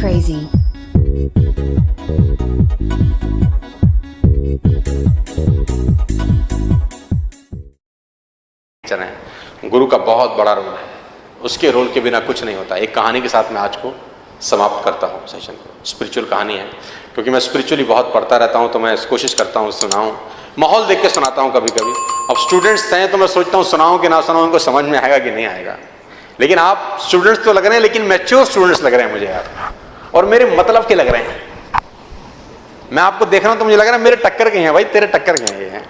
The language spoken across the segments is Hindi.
crazy. गुरु का बहुत बड़ा रोल है, उसके रोल के बिना कुछ नहीं होता। एक कहानी के साथ मैं आज को समाप्त करता हूँ सेशन को। स्पिरिचुअल कहानी है, क्योंकि मैं स्पिरिचुअली बहुत पढ़ता रहता हूँ, तो मैं कोशिश करता हूँ सुनाऊँ, माहौल देख के सुनाता हूँ कभी कभी। अब स्टूडेंट्स हैं तो मैं सोचता हूँ सुनाऊँ कि ना सुनाऊँ, उनको समझ में आएगा कि नहीं आएगा। लेकिन आप स्टूडेंट्स तो लग रहे हैं, लेकिन मैच्योर स्टूडेंट्स लग रहे हैं मुझे यार, और मेरे मतलब के लग रहे हैं। मैं आपको देख रहा हूँ तो मुझे लग रहा है मेरे टक्कर के हैं भाई, तेरे टक्कर के हैं ये हैं।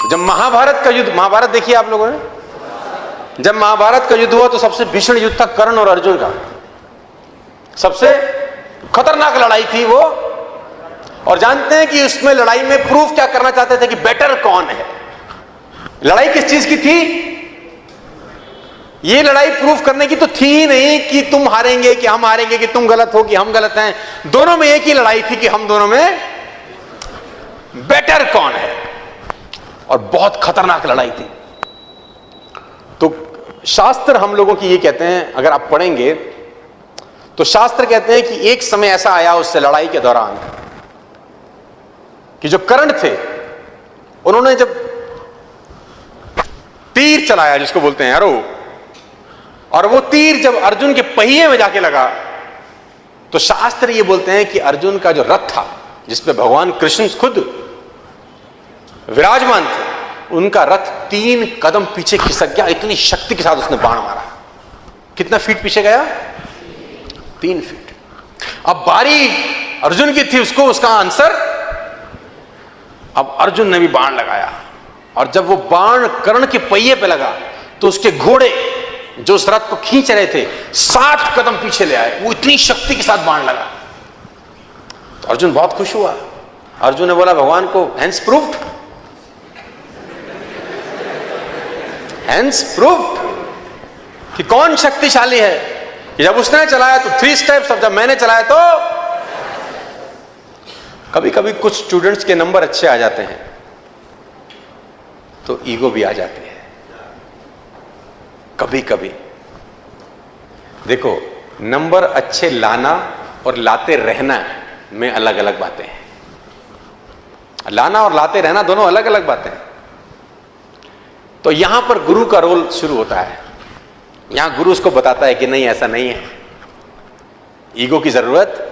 जब महाभारत का युद्ध, महाभारत देखिए आप लोगों ने, जब महाभारत का युद्ध हुआ तो सबसे भीषण युद्ध था कर्ण और अर्जुन का, सबसे खतरनाक लड़ाई थी वो। और जानते हैं कि उसमें लड़ाई में प्रूफ क्या करना चाहते थे कि बेटर कौन है। लड़ाई किस चीज की थी? ये लड़ाई प्रूफ करने की तो थी ही नहीं कि तुम हारेंगे कि हम हारेंगे, कि तुम गलत हो कि हम गलत हैं। दोनों में एक ही लड़ाई थी कि हम दोनों में बेटर कौन है, और बहुत खतरनाक लड़ाई थी। तो शास्त्र हम लोगों की ये कहते हैं, अगर आप पढ़ेंगे तो शास्त्र कहते हैं कि एक समय ऐसा आया उससे लड़ाई के दौरान कि जो कर्ण थे उन्होंने जब तीर चलाया, जिसको बोलते हैं एरो, और वो तीर जब अर्जुन के पहिए में जाके लगा, तो शास्त्र ये बोलते हैं कि अर्जुन का जो रथ था, जिसपे भगवान कृष्ण खुद विराजमान थे, उनका रथ 3 कदम पीछे खिसक गया। इतनी शक्ति के साथ उसने बाण मारा। कितना फीट पीछे गया? 3 फीट। अब बारी अर्जुन की थी, उसका आंसर। अब अर्जुन ने भी बाण लगाया, और जब वो बाण कर्ण के पहिए पे लगा तो उसके घोड़े जो उस रथ को खींच रहे थे 7 कदम पीछे ले आए। वो इतनी शक्ति के साथ बाण लगा। तो अर्जुन बहुत खुश हुआ। अर्जुन ने बोला भगवान को, हैंस प्रूव्ड, हैंस प्रूव्ड कि कौन शक्तिशाली है। कि जब उसने चलाया तो 3 स्टेप्स, अब जब मैंने चलाया तो। कभी कभी कुछ स्टूडेंट्स के नंबर अच्छे आ जाते हैं तो ईगो भी आ जाती है। कभी कभी देखो, नंबर अच्छे लाना और लाते रहना में अलग अलग बातें हैं। लाना और लाते रहना दोनों अलग अलग बातें हैं। तो यहां पर गुरु का रोल शुरू होता है। यहां गुरु उसको बताता है कि नहीं, ऐसा नहीं है, ईगो की जरूरत।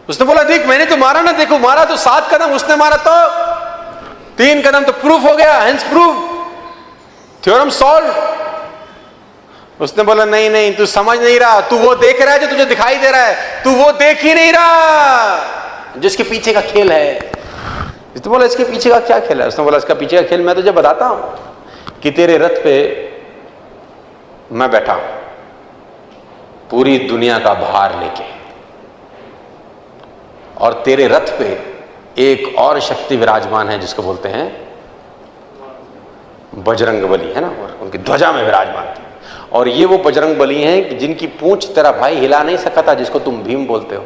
उसने बोला देख मैंने तो मारा ना, देखो मारा तो 7 कदम, उसने मारा तो 3 कदम, तो प्रूफ हो गया, हेंस प्रूफ, थ्योरम सॉल्व। उसने बोला नहीं नहीं, तू समझ नहीं रहा, तू वो देख रहा है जो तुझे दिखाई दे रहा है, तू वो देख ही नहीं रहा जिसके पीछे का खेल है। उसने बोला इसके पीछे का क्या खेल है? उसने बोला इसका पीछे का खेल मैं तुझे बताता हूं कि तेरे रथ पे मैं बैठा हूं पूरी दुनिया का भार लेके, और तेरे रथ पे एक और शक्ति विराजमान है जिसको बोलते हैं बजरंगबली, है ना, और उनकी ध्वजा में विराजमान थी। और ये वो बजरंगबली हैं जिनकी पूंछ तेरा भाई हिला नहीं सका था, जिसको तुम भीम बोलते हो।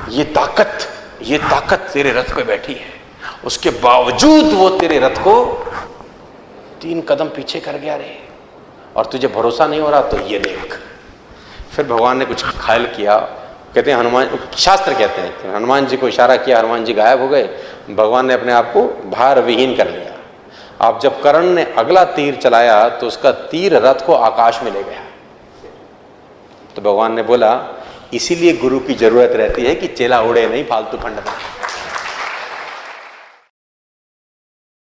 ये ताकत तेरे रथ पे बैठी है, उसके बावजूद वो तेरे रथ को 3 कदम पीछे कर गया रे, और तुझे भरोसा नहीं हो रहा तो ये देख। फिर भगवान ने कुछ ख्याल किया, कहते हैं हनुमान, शास्त्र कहते हैं कि हनुमान जी को इशारा किया, हनुमान जी गायब हो गए, भगवान ने अपने आप को भार विहीन कर लिया। अब जब कर्ण ने अगला तीर चलाया तो उसका तीर रथ को आकाश में ले गया। तो भगवान ने बोला इसीलिए गुरु की जरूरत रहती है कि चेला उड़े नहीं फालतू फंड में।